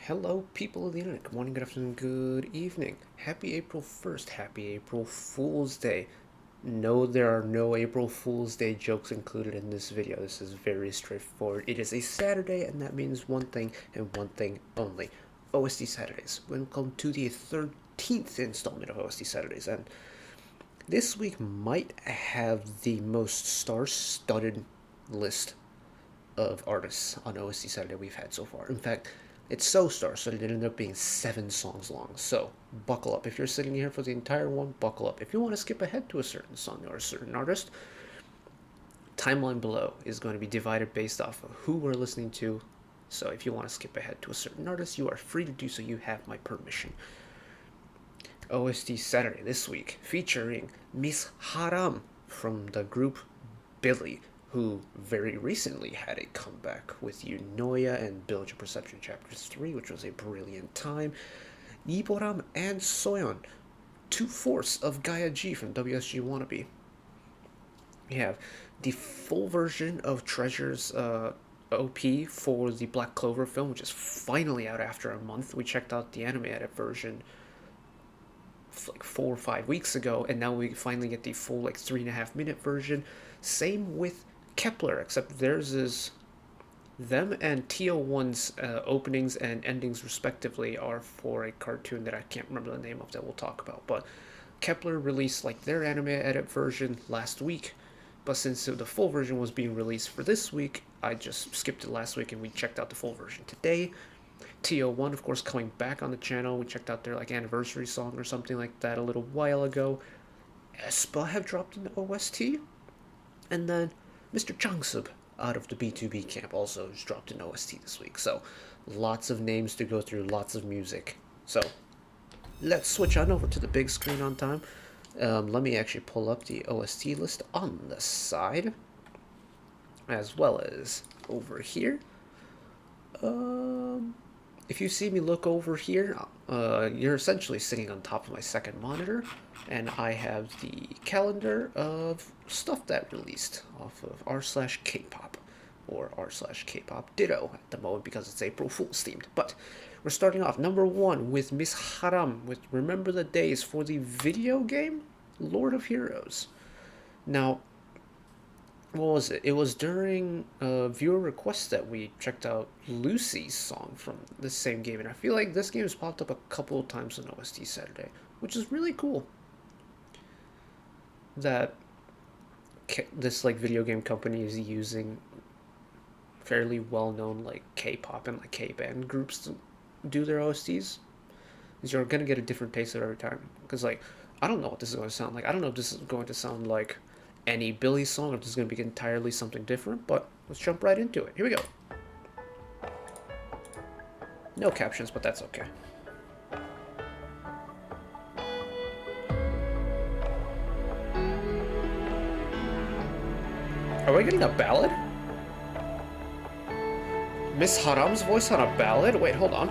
Hello, people of the internet. Good morning, good afternoon, good evening. Happy April 1st. Happy April Fool's Day. No, there are no April Fool's Day jokes included in this video. This is very straightforward. It is a Saturday, and that means one thing and one thing only. OST Saturdays. Welcome to the 13th installment of OST Saturdays, and this week might have the most star-studded list of artists on OST Saturday we've had so far. In fact, it's so star-studded it ended up being 7 songs long. So buckle up. If you're sitting here for the entire one, buckle up. If you want to skip ahead to a certain song or a certain artist, timeline below is going to be divided based off of who we're listening to. So if you want to skip ahead to a certain artist, you are free to do so. You have my permission. OST Saturday this week featuring Miss Haram from the group Billlie, who very recently had a comeback with Eunoia and Build Your Perception Chapter 3, which was a brilliant time. Boram and Soyeon, 2/4 of Gaia G from WSG Wannabe. We have the full version of Treasure's OP for the Black Clover film, which is finally out after a month. We checked out the anime edit version like 4 or 5 weeks ago, and now we finally get the full 3.5-minute version. Same with Kep1er, except theirs is them and TO1's openings and endings respectively are for a cartoon that I can't remember the name of that we'll talk about. But Kep1er released their anime edit version last week, but since the full version was being released for this week, I just skipped it last week and we checked out the full version today. TO1, of course, coming back on the channel. We checked out their anniversary song or something like that a little while ago. aespa have dropped an OST, and then Mr. Changsub out of the B2B camp also just dropped an OST this week. So lots of names to go through, lots of music. So let's switch on over to the big screen on time. Let me actually pull up the OST list on the side, as well as over here. If you see me look over here, you're essentially sitting on top of my second monitor, and I have the calendar of stuff that released off of r/Kpop, or r/Kpop Ditto at the moment because it's April Fool's themed. But we're starting off number 1 with Miss Haram with Remember the Days for the video game Lord of Heroes. Now, what was it? It was during viewer requests that we checked out Lucy's song from the same game, and I feel like this game has popped up a couple of times on OST Saturday, which is really cool. That this video game company is using fairly well-known K-pop and K-band groups to do their OSTs. Because you're gonna get a different taste of it every time. Because I don't know what this is going to sound like. I don't know if this is going to sound like any Billlie song, or if this is going to be entirely something different, but let's jump right into it. Here we go. No captions, but that's okay. Are we getting a ballad? Miss Haram's voice on a ballad? Wait, hold on.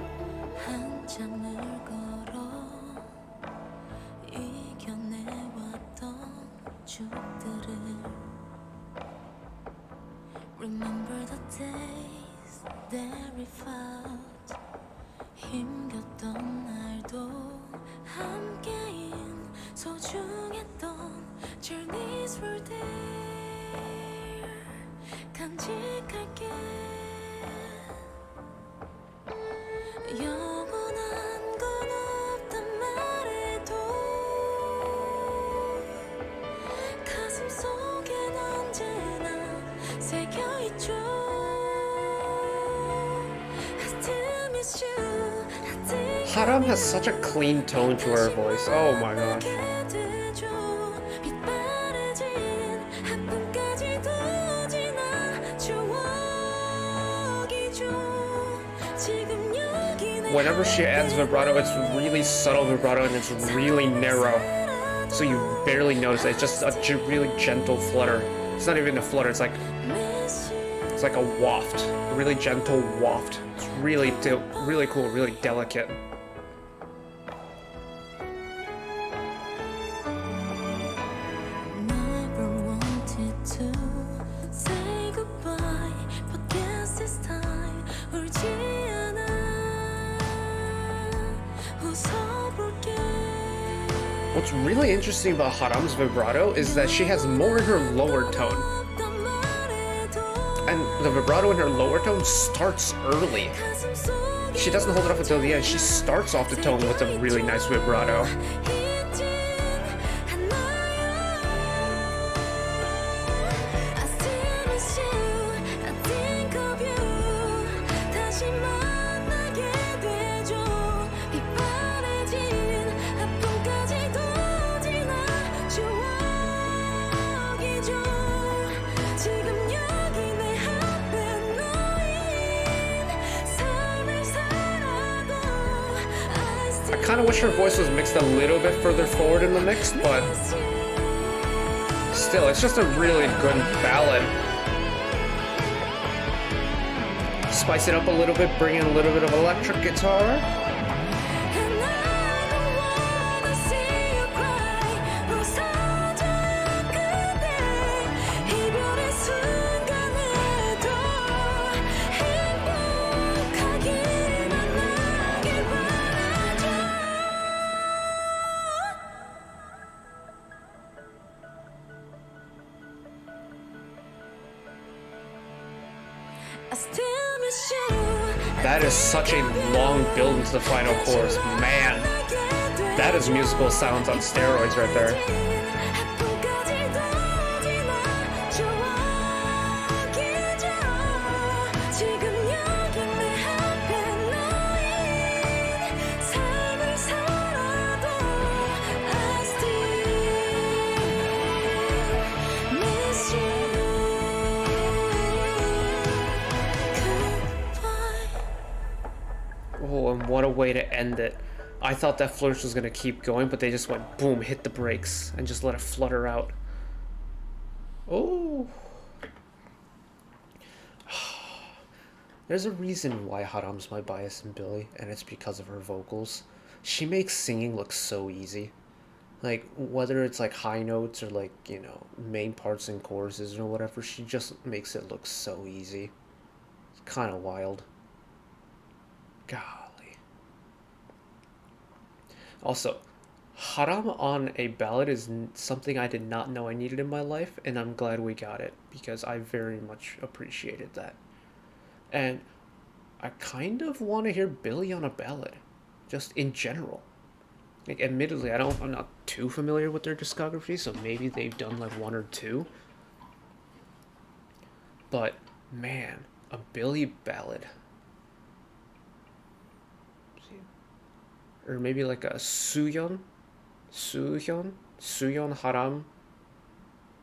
Remember the days that we felt 힘겼던 날도 함께인 소중했던 journeys were there 간직할게 영원한 건 없단 말해도 가슴 속엔 언제나 새겨있죠. Haram has such a clean tone to her voice. Oh my gosh. Whenever she adds vibrato, it's really subtle vibrato and it's really narrow, so you barely notice it. It's just a really gentle flutter. It's not even a flutter, it's like a waft, a really gentle waft. It's really cool, really delicate. What's really interesting about Haram's vibrato is that she has more in her lower tone. And the vibrato in her lower tone starts early. She doesn't hold it off until the end. She starts off the tone with a really nice vibrato. I kind of wish her voice was mixed a little bit further forward in the mix, but still, it's just a really good ballad. Spice it up a little bit, bring in a little bit of electric guitar. That is such a long build into the final chorus. Man, that is musical sounds on steroids right there. Oh, and what a way to end it. I thought that flourish was going to keep going, but they just went boom, hit the brakes, and just let it flutter out. Oh. There's a reason why Haram's my bias in Billlie, and it's because of her vocals. She makes singing look so easy. Like, whether it's like high notes or like, you know, main parts and choruses or whatever, she just makes it look so easy. It's kind of wild. Golly. Also, Haram on a ballad is something I did not know I needed in my life, and I'm glad we got it, because I very much appreciated that. And I kind of want to hear Billlie on a ballad, just in general. Like, admittedly, I'm not too familiar with their discography, so maybe they've done like one or two. But, man, a Billlie ballad. Or maybe like a Soyeon Haram,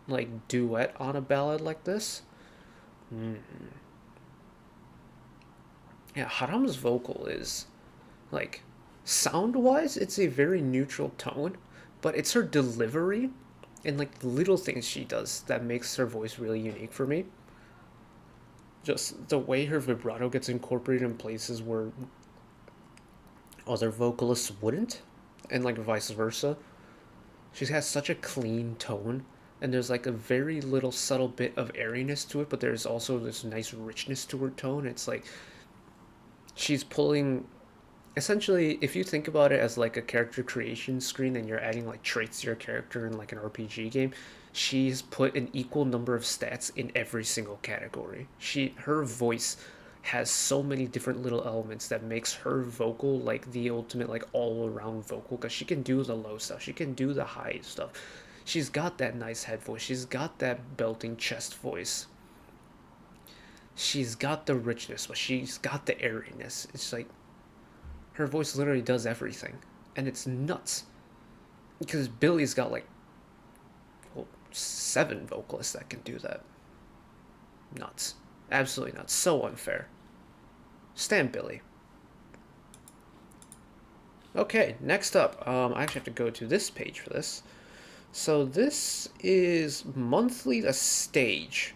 like duet on a ballad like this. Yeah, Haram's vocal is, like, sound-wise, it's a very neutral tone, but it's her delivery and like the little things she does that makes her voice really unique for me. Just the way her vibrato gets incorporated in places where other vocalists wouldn't, and like vice versa. She has such a clean tone, and there's like a very little subtle bit of airiness to it, but there's also this nice richness to her tone. It's like she's pulling, essentially, if you think about it as like a character creation screen and you're adding like traits to your character in like an RPG game, she's put an equal number of stats in every single category. Her voice has so many different little elements that makes her vocal like the ultimate like all-around vocal, because she can do the low stuff, she can do the high stuff, she's got that nice head voice, she's got that belting chest voice, she's got the richness, but she's got the airiness. It's like her voice literally does everything, and it's nuts, because Billie's got like 7 vocalists that can do that. Nuts. Absolutely nuts. So unfair. Stan Billlie. Okay, next up, I actually have to go to this page for this. So this is Monthly The Stage,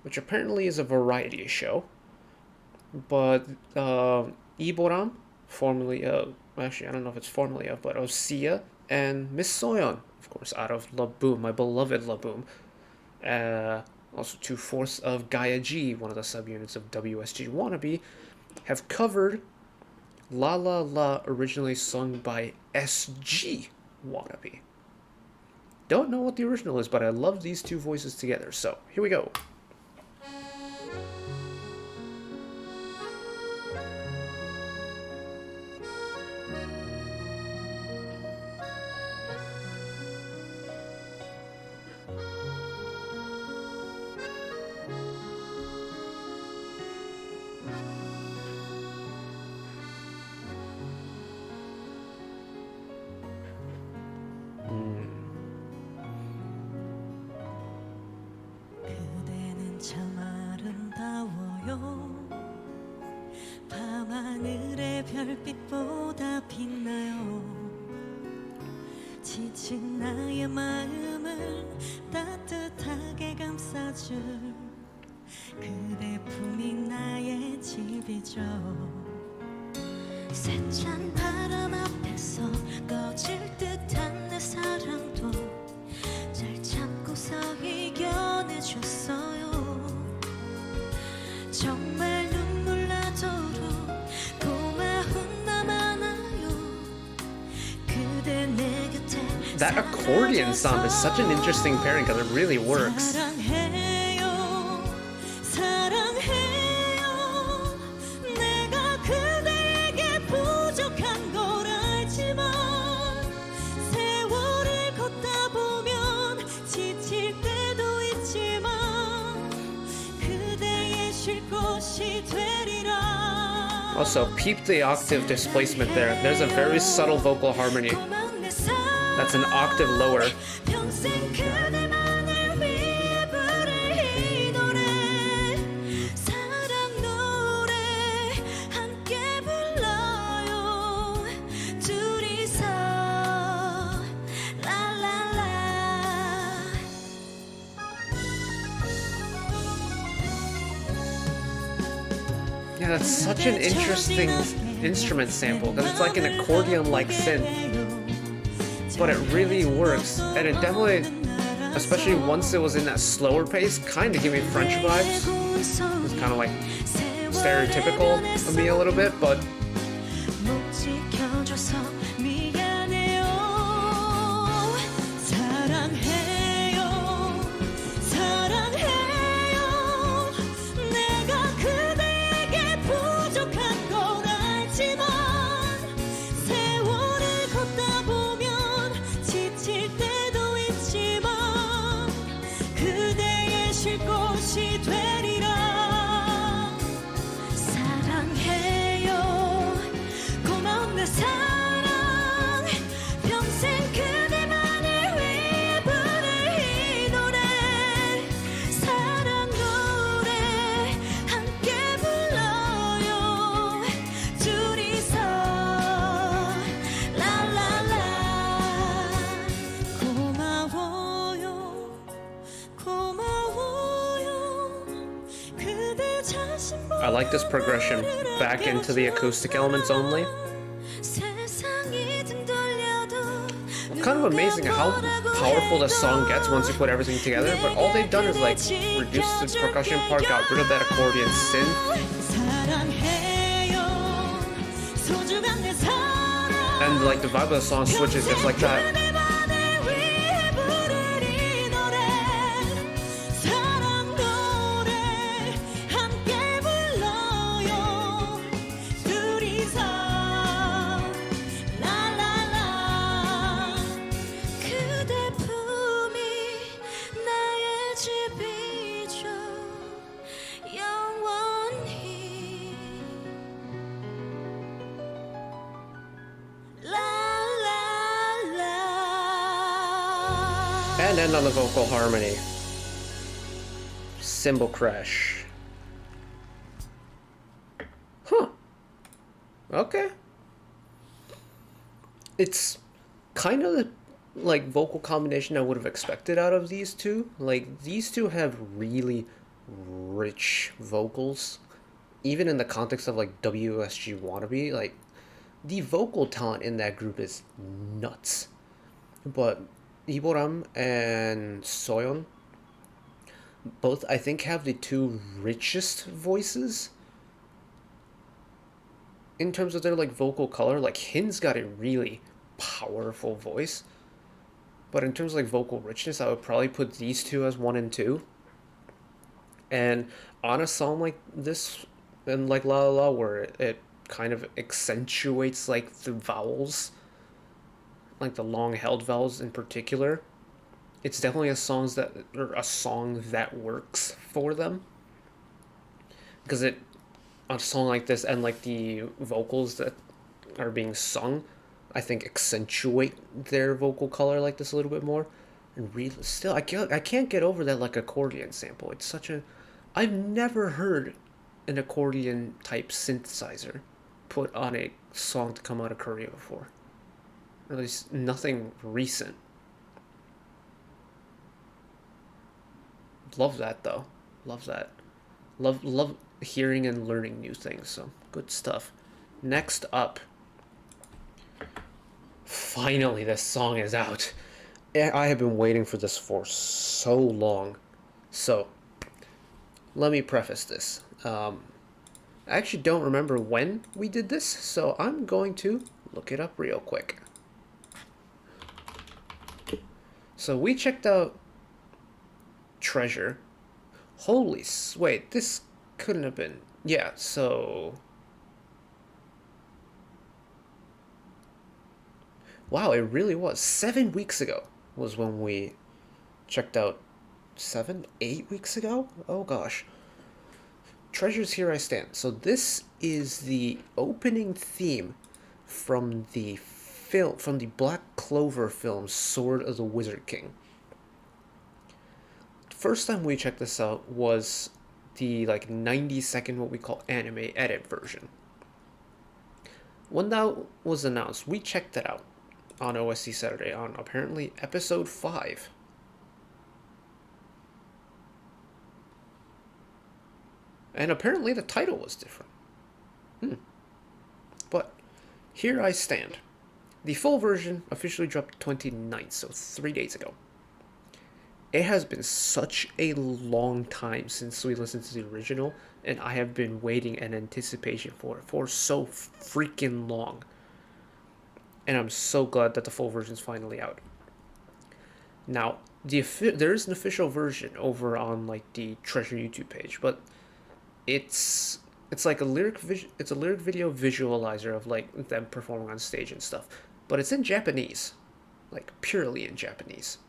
which apparently is a variety show. But Boram, formerly of, actually I don't know if it's formerly of, but of Sia, and Miss Soyeon, of course, out of LABOUM, my beloved LABOUM. Also 2/4 of Gaia G, one of the subunits of WSG Wannabe, have covered La La La, originally sung by SG Wannabe. don't know what the original is, but I love these two voices together. So here we go. 그대는 참 아름다워요. 밤하늘의 별빛보다 빛나요. 지친 나의 마음을 따뜻하게 감싸줄 그대 품이 나의 집이죠. 세찬 바람 앞에서 꺼질 듯한 내 사랑도 잘 참고서 이겨내줬어요. 정말 눈물 나도록 고마운 나 많아요. 그대 내 곁에 That accordion sound is such an interesting pairing because it really works. 사랑해요, 사랑해요. 내가 그대에게 부족한 걸 알지만 세월을 걷다 보면 지칠 때도 있지만 그대의 쉴 곳이 되리라. Also, peep the octave displacement there. There's a very subtle vocal harmony. 고마운 내 사랑 That's an octave lower. 평생 그대만을 위해 부를 이 노래 사랑 노래 함께 불러요 둘이서 라라라. Yeah, that's such an interesting instrument sample because it's like an accordion-like synth, but it really works. And it definitely, especially once it was in that slower pace, kind of gave me French vibes. It's kind of like stereotypical of me a little bit, but 못 지켜줘서 미안해요. 사랑해요, 사랑해요. 내가 그대에게 부족한 걸 알지만 세월을 걷다 보면 지칠 때도 있지만 그대의 쉴 곳이 되리라. 사랑해요, 고마운 내 사랑 평생 그대만을 위해 부를 이 노래 사랑 노래 함께 불러요 둘이서 라라라. 고마워요, 고마워요. 그대 자신보다 I like this progression back into the acoustic elements only. 세상이 등 돌려도 Kind of amazing how powerful the song gets once you put everything together, but all they've done is like reduce the percussion part, got rid of that accordion synth, 사랑해요, 소중한 내 사랑. and like the vibe of the song switches just like that. 그대만을 위해 부를 이 노래 사랑 노래 함께 불러요 둘이서 라라라. 그대 품이 나의 집이죠 영원히 라라라. And end on the vocal harmony. Cymbal crash. Huh. Okay. It's kind of the like vocal combination I would have expected out of these two. Like these two have really rich vocals. Even in the context of like WSG Wannabe, like the vocal talent in that group is nuts. But Boram and Soyeon both, I think, have the two richest voices in terms of their like vocal color. Like Hin's got a really powerful voice, But in terms of like vocal richness, I would probably put these two as 1 and 2. And on a song like this, and like La La La, where it kind of accentuates like the vowels, like the long held vowels in particular, it's definitely a song that works for them. Because it, on a song like this, and like the vocals that are being sung, I think accentuate their vocal color like this a little bit more. And still, I can't get over that like accordion sample. It's such a, I've never heard an accordion type synthesizer put on a song to come out of Korea before. Or at least nothing recent. Love that though. Love that. Love hearing and learning new things. So good stuff. Next up. Finally, this song is out. I have been waiting for this for so long. So, let me preface this. I actually don't remember when we did this, so I'm going to look it up real quick. So we checked out Treasure. Wait, this couldn't have been. Yeah, so... Wow, it really was. 7 weeks ago was when we checked out. 8 weeks ago? Oh gosh. Treasure's Here I Stand. So this is the opening theme from the film, from the Black Clover film Sword of the Wizard King. First time we checked this out was the like 90-second what we call anime edit version. When that was announced, we checked it out on OSC Saturday on apparently episode 5. And apparently the title was different. But Here I Stand. The full version officially dropped 29th, so 3 days ago. It has been such a long time since we listened to the original, and I have been waiting in anticipation for it for so freaking long. And I'm so glad that the full version is finally out. Now, there is an official version over on like the Treasure YouTube page, but it's like a lyric video visualizer of like them performing on stage and stuff, but it's in Japanese, like purely in Japanese.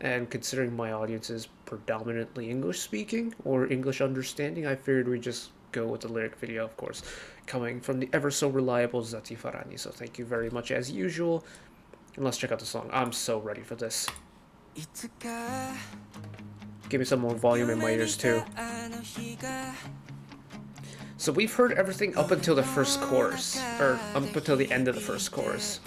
And considering my audience is predominantly English speaking or English understanding, I figured we'd just go with the lyric video, of course, coming from the ever so reliable Zati Farani. So thank you very much as usual. And let's check out the song. I'm so ready for this. Give me some more volume in my ears too. So we've heard everything up until the first chorus, or up until the end of the first chorus.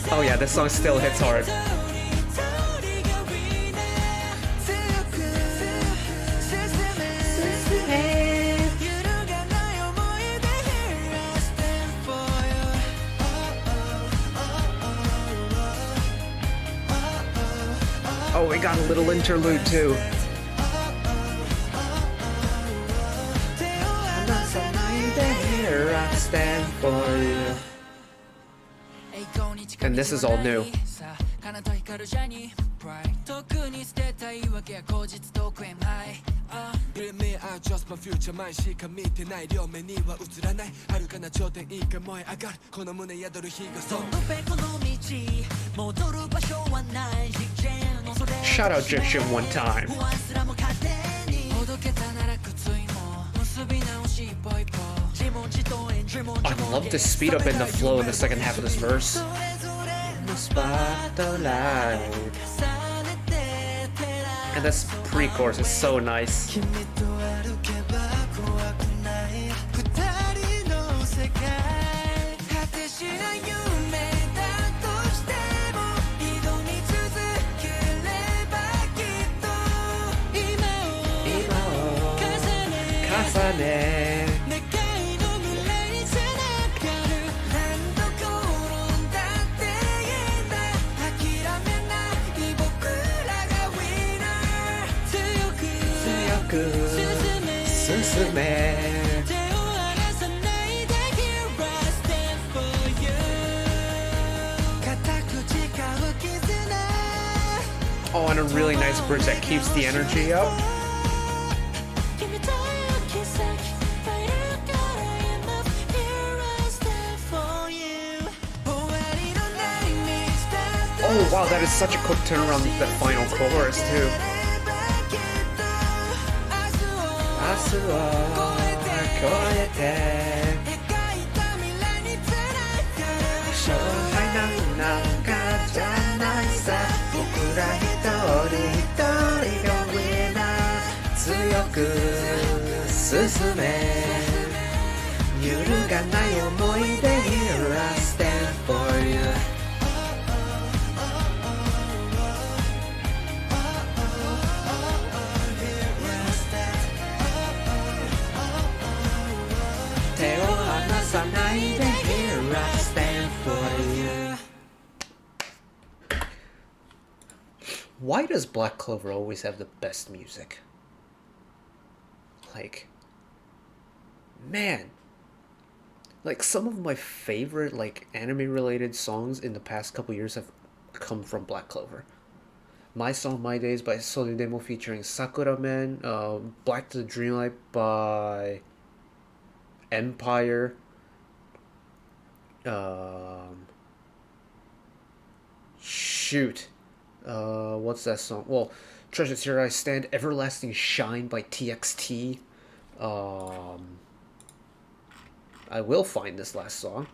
Oh yeah, this song still hits hard. Oh, we got a little interlude too. I stand for you. And this is all new. Shout out Jiction one time. I love the speed up and the flow in the second half of this verse. The spotlight. And this pre-chorus is so nice. Oh, and a really nice bridge that keeps the energy up. Oh wow, that is such a quick turnaround with the final chorus too. Why does Black Clover always have the best music? Like, man, like some of my favorite like anime related songs in the past couple years have come from Black Clover. My Song My Days by Soyeon featuring Sakura Man, Black to the Dreamlight by Empire, shoot, what's that song? Well, Treasures Here I Stand, Everlasting Shine by TXT. I will find this last song.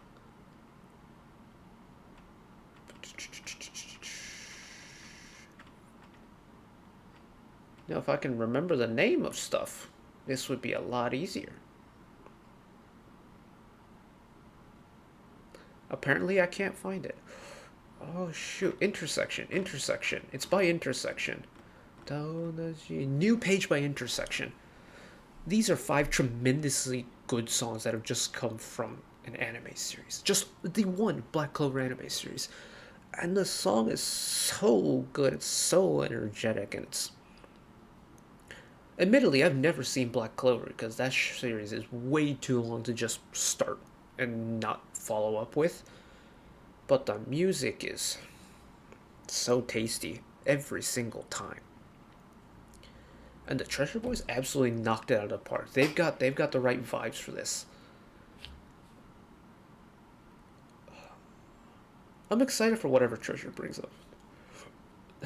Now, if I can remember the name of stuff, this would be a lot easier. Apparently, I can't find it. Oh, shoot. Intersection. It's by Intersection. New page by Intersection. These are 5 tremendously good songs that have just come from an anime series. Just the one Black Clover anime series. And the song is so good. It's so energetic. And it's... Admittedly, I've never seen Black Clover because that series is way too long to just start and not follow up with. But the music is so tasty every single time. And the Treasure Boys absolutely knocked it out of the park. They've got the right vibes for this. I'm excited for whatever Treasure brings up.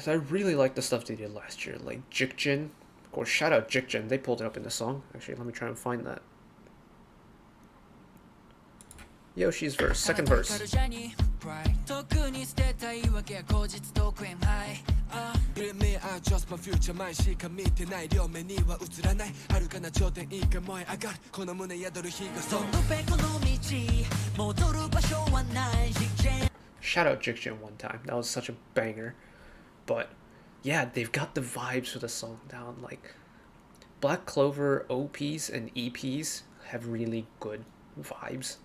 I really like the stuff they did last year, like Jikjin. Of course, shout out Jikjin. They pulled it up in the song. Actually, let me try and find that. Yoshi's verse, second verse. Shout out Jikjin one time. That was such a banger. But yeah, they've got the vibes for the song down. Like Black Clover OPs and EPs have really good vibes.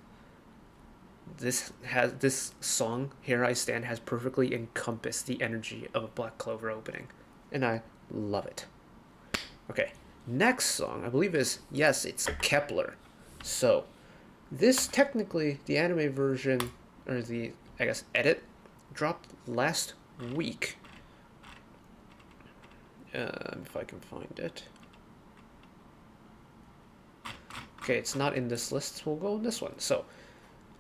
This song, Here I Stand, has perfectly encompassed the energy of a Black Clover opening. And I love it. Okay, next song, I believe it's Kep1er. So, this technically, the anime version, or the, I guess, edit, dropped last week. If I can find it. Okay, it's not in this list, we'll go on this one. So,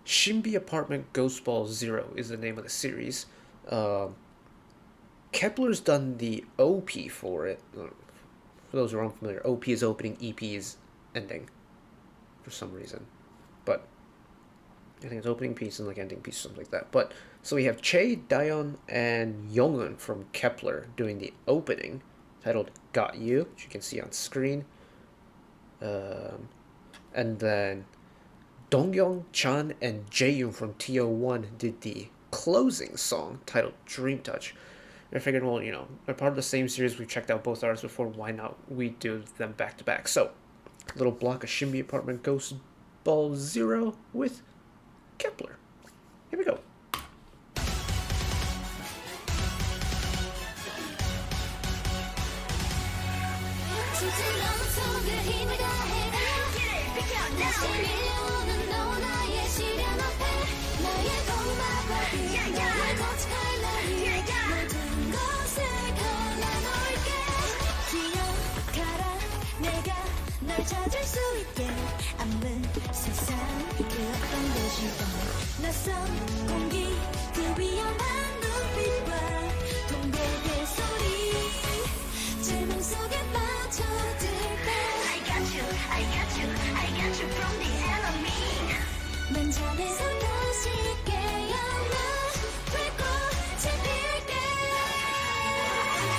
Shinbi Apartment Ghost Ball Zero is the name of the series. Kep1er's done the OP for it. For those who are unfamiliar, OP is opening, EP is ending. For some reason. But I think it's opening piece and like ending piece, something like that. But so we have Che, Dayon, and Yongun from Kep1er doing the opening, titled "Got You," which you can see on screen. And then Dongyeong, Chan, and Jaeyoon from TO1 did the closing song titled "Dream Touch." And I figured, well, they're part of the same series. We've checked out both artists before. Why not we do them back to back? So, little block of Shinbi Apartment Ghost Ball Zero with Kep1er. Here we go. 널 찾을 수 있게 아무 세상 그 어떤 곳이든 낯선 공기 그 위험한 눈빛과 동백의 소리 질문 속에 빠져들 때 I got you, I got you, I got you from the enemy 난 잠에서 다시 깨어나 불꽃이 필게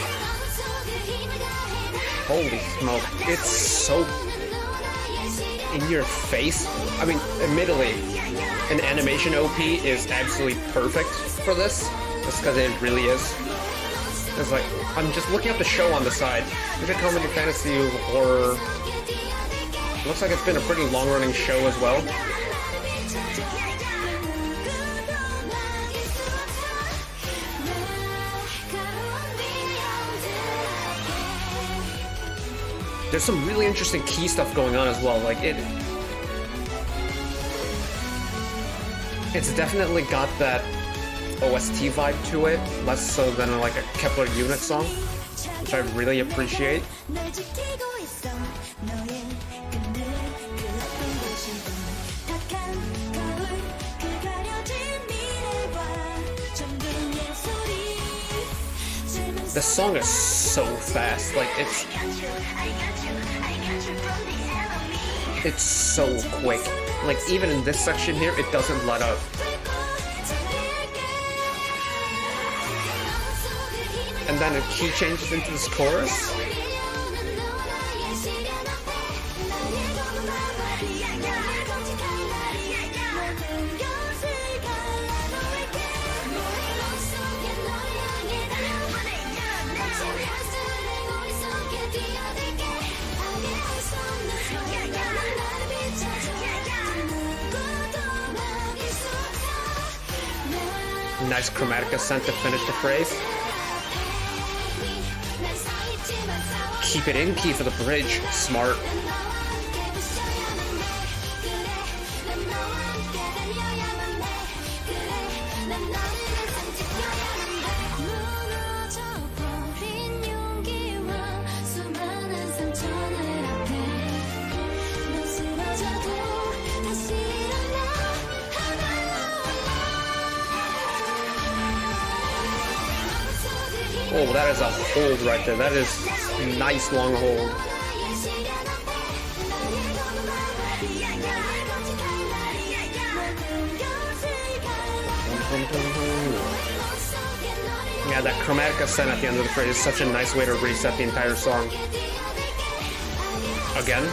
마음속에 힘을 다해 Holy smoke, it's so in your face. I mean, admittedly, an animation OP is absolutely perfect for this, just because it really is. It's like, I'm just looking at the show on the side. It's a comedy, fantasy, horror. Looks like it's been a pretty long-running show as well. There's some really interesting key stuff going on as well. Like it's definitely got that OST vibe to it, less so than like a Kep1er unit song, which I really appreciate. The song is so fast, like it's so quick. Like even in this section here, it doesn't let up. And then a key changes into this chorus. Nice chromatic ascent to finish the phrase. Keep it in key for the bridge. Smart. Oh, that is a hold right there. That is a nice long hold. Yeah, that chromatic ascent at the end of the phrase is such a nice way to reset the entire song. Again,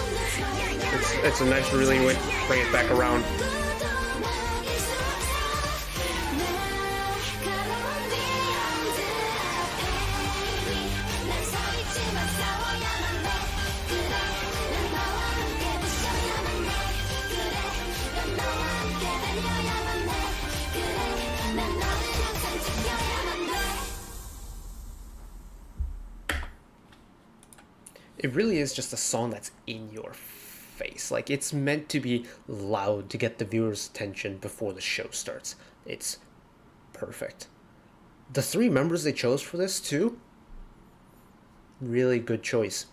it's a nice, really way to bring it back around. It really is just a song that's in your face. Like, it's meant to be loud to get the viewer's attention before the show starts. It's perfect. The three members they chose for this, too, really good choice.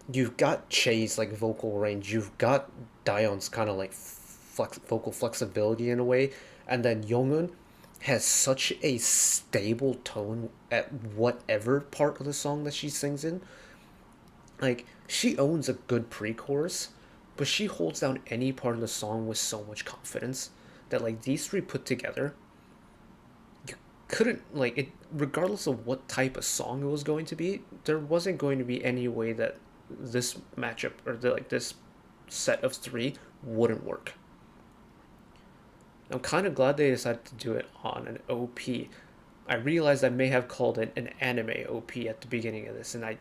You've got Che's, like, vocal range. You've got Dayeon's kind of, like, vocal flexibility in a way. And then Yongun has such a stable tone at whatever part of the song that she sings in. Like, she owns a good pre-chorus, but she holds down any part of the song with so much confidence that like these three put together, you couldn't like it regardless of what type of song it was going to be, there wasn't going to be any way that this matchup or this set of three wouldn't work. I'm kind of glad they decided to do it on an OP. I realized I may have called it an anime OP at the beginning of this, and I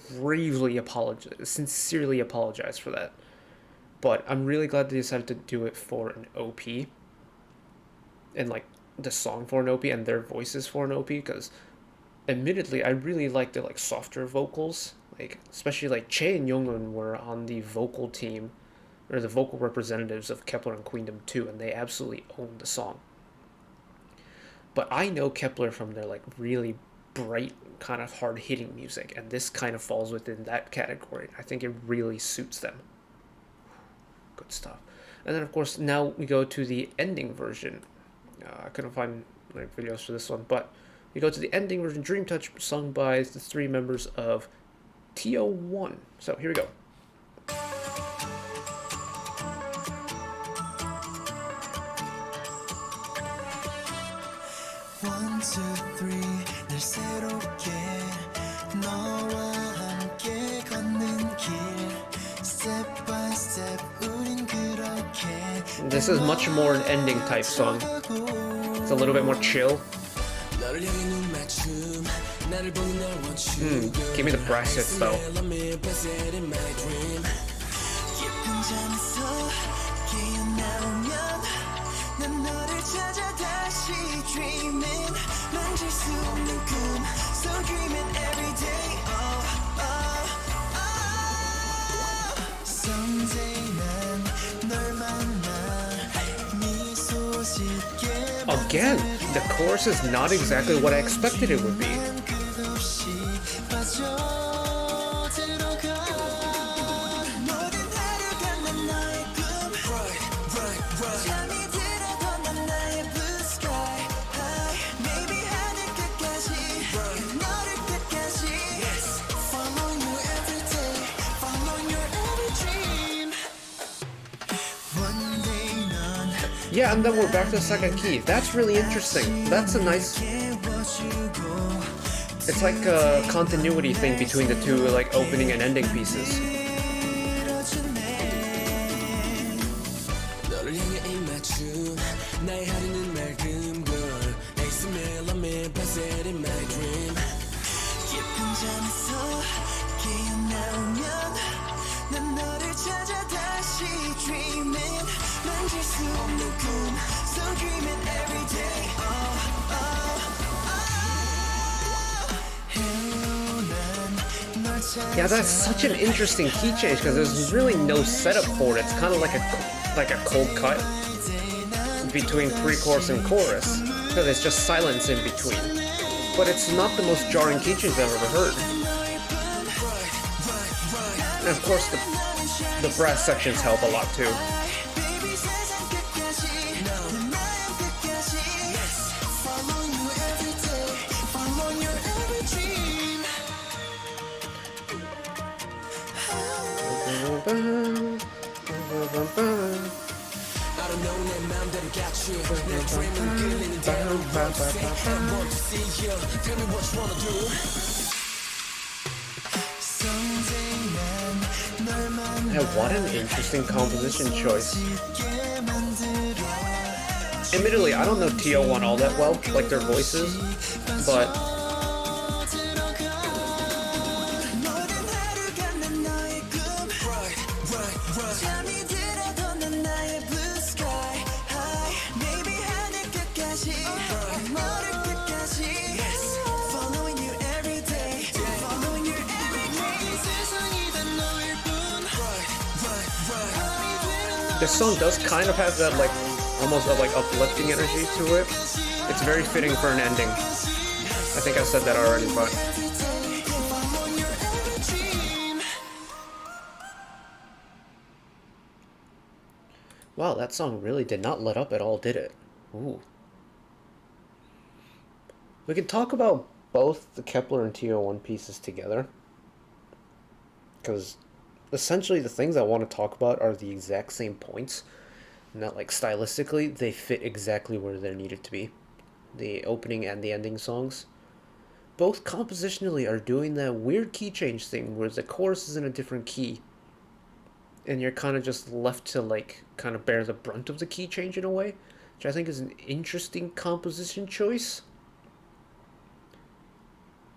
gravely apologize, sincerely apologize for that. But I'm really glad they decided to do it for an OP, and like the song for an OP and their voices for an OP, because admittedly I really like the like softer vocals, like especially like Chae and Youngun were on the vocal team or the vocal representatives of Kep1er and Queendom 2, and they absolutely owned the song. But I know Kep1er from their like really bright, kind of hard hitting music, and this kind of falls within that category. I think it really suits them. Good stuff. And then of course now we go to the ending version. I couldn't find like videos for this one, but we go to the ending version, Dream Touch, sung by the three members of TO1. So here we go. 1, 2, 3 늘 새롭게 너와 함께 걷는 길 Step by step 우린 그렇게 This is much more an ending type song. It's a little bit more chill. Give me the brass hits though. 난 너를 찾아 다시 dreaming 만질 수 없는 꿈 So dreaming every day oh, oh, oh. Someday 난 널 만나 미소 짓게 Again, the chorus is not exactly what I expected it would be. Yeah, and then we're back to the second key. That's really interesting. That's a nice... It's like a continuity thing between the two like opening and ending pieces. Yeah, that's such an interesting key change because there's really no setup for it. It's kind of like a cold cut between pre-chorus and chorus because it's just silence in between. But it's not the most jarring key change I've ever heard. And of course, the brass sections help a lot too. Yeah, what an interesting composition choice. Admittedly, I don't know TO1 all that well, like their voices, but this song does kind of have that like almost like uplifting energy to it. It's very fitting for an ending. I think I said that already, but wow, that song really did not let up at all, did it? Ooh. We can talk about both the Kep1er and TO1 pieces together, because essentially the things I want to talk about are the exact same points. Not like stylistically, they fit exactly where they're needed to be. The opening and the ending songs. Both compositionally are doing that weird key change thing where the chorus is in a different key. And you're kind of just left to like kind of bear the brunt of the key change in a way, which I think is an interesting composition choice.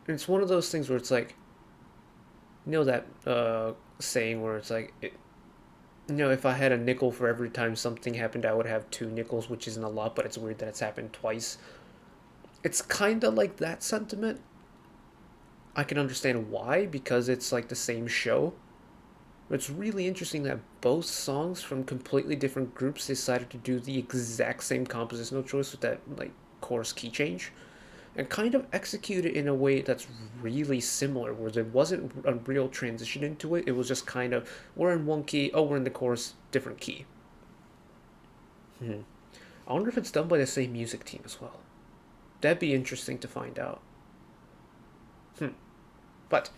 And it's one of those things where it's like, you know that saying where it's like, if I had a nickel for every time something happened, I would have 2 nickels, which isn't a lot, but it's weird that it's happened twice. It's kind of like that sentiment. I can understand why, because it's like the same show. But it's really interesting that both songs from completely different groups decided to do the exact same compositional choice with that like chorus key change, and kind of execute it in a way that's really similar, where there wasn't a real transition into it. It was just kind of, we're in one key, oh, we're in the chorus, different key. I wonder if it's done by the same music team as well. That'd be interesting to find out. But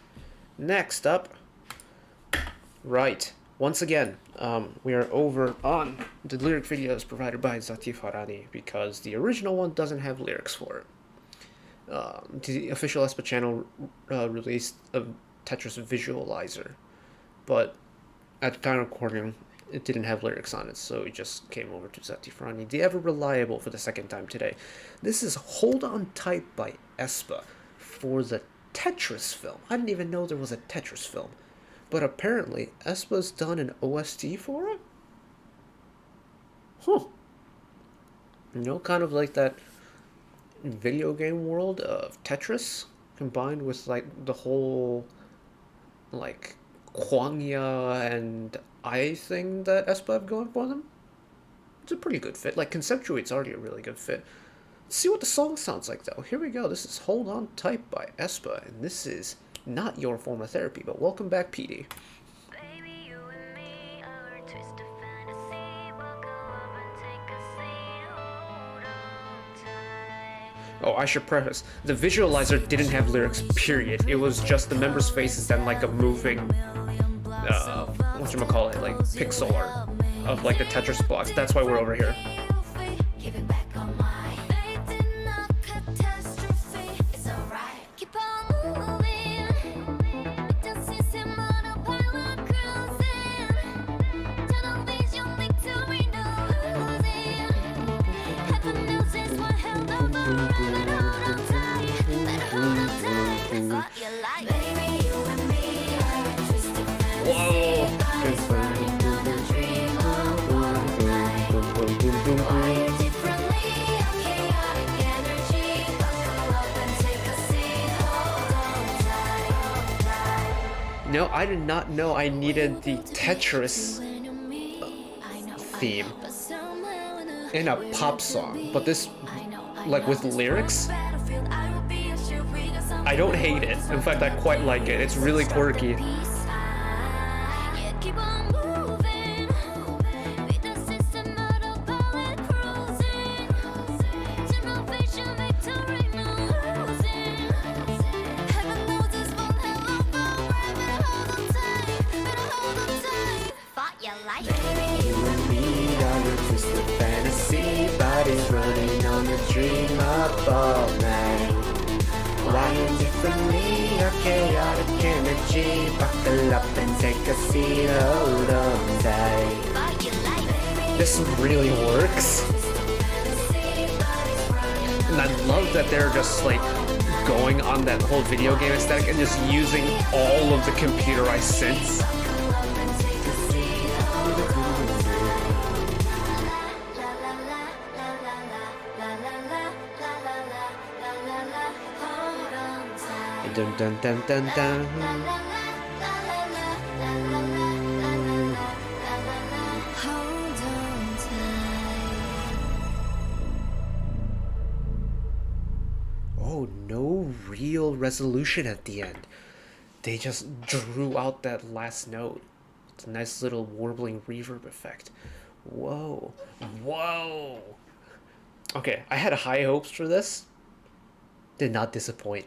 next up, right, once again, we are over on the lyric videos provided by Zatif Harani, because the original one doesn't have lyrics for it. The official aespa channel released a Tetris visualizer, but at the time of recording, it didn't have lyrics on it, so it just came over to Zatif Harani, the ever reliable, for the second time today. This is Hold On Tight by aespa for the Tetris film. I didn't even know there was a Tetris film, but apparently aespa's done an OST for it? Kind of like that video game world of Tetris combined with like the whole like Kwangya and I thing that aespa have going for them. It's a pretty good fit. Like conceptually, it's already a really good fit. Let's see what the song sounds like though. Here we go. This is Hold On Tight by aespa, and this is not your form of therapy, but welcome back, PD. Oh, I should preface, the visualizer didn't have lyrics, period. It was just the members' faces and like a moving, whatchamacallit, like pixel art of like the Tetris blocks. That's why we're over here. No, I did not know I needed the Tetris theme in a pop song, but this, like with lyrics, I don't hate it. In fact, I quite like it. It's really quirky. Body's running on the dream up all night. Wired differently, our chaotic energy. Buckle up and take a seat, hold on tight. This really works. And I love that they're just like going on that whole video game aesthetic and just using all of the computerized synths. Dun dun dun dun dun. Oh, no real resolution at the end. They just drew out that last note. It's a nice little warbling reverb effect. Whoa. Whoa. Okay, I had high hopes for this. Did not disappoint.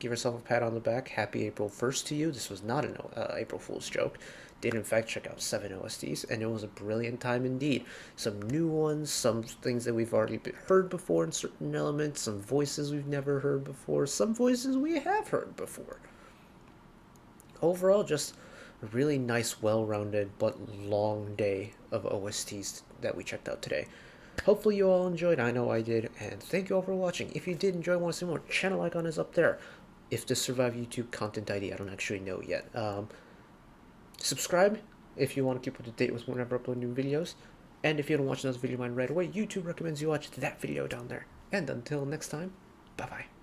give yourself a pat on the back. Happy April 1st to you. This was not an April Fool's joke. Did in fact check out 7 OSTs, and it was a brilliant time indeed. Some new ones, some things that we've already heard before in certain elements, some voices we've never heard before, some voices we have heard before. Overall, just a really nice, well-rounded, but long day of OSTs that we checked out today. Hopefully you all enjoyed. I know I did, and thank you all for watching. If you did enjoy and want to see more, channel icon is up there. If this survived YouTube content ID, I don't actually know yet. Subscribe if you want to keep up to date with whenever I upload new videos. And if you don't watch another video of mine right away, YouTube recommends you watch that video down there. And until next time, bye-bye.